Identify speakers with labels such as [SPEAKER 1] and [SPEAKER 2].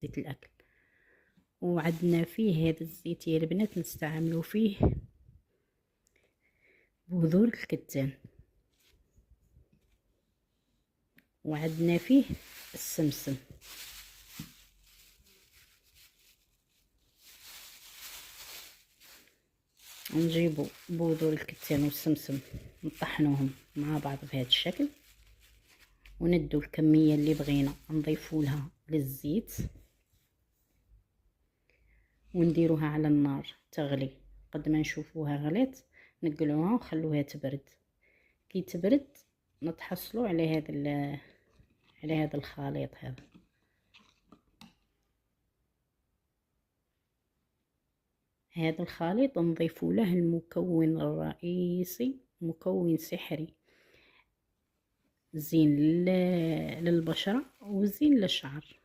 [SPEAKER 1] زيت الأكل. وعندنا فيه هذا الزيت يا البنات نستعملوا فيه بذور الكتان، وعندنا فيه السمسم. نجيبوا بذور الكتان والسمسم نطحنوهم مع بعض بهذا الشكل، وندو الكمية اللي بغينا نضيفوا لها للزيت، ونديروها على النار تغلي. قد ما نشوفوها غليت نقلوها ونخلوها تبرد. كي تبرد نتحصلوا على هذا الخليط. هذا الخليط نضيفوا له المكون الرئيسي، مكون سحري زين للبشرة وزين للشعر.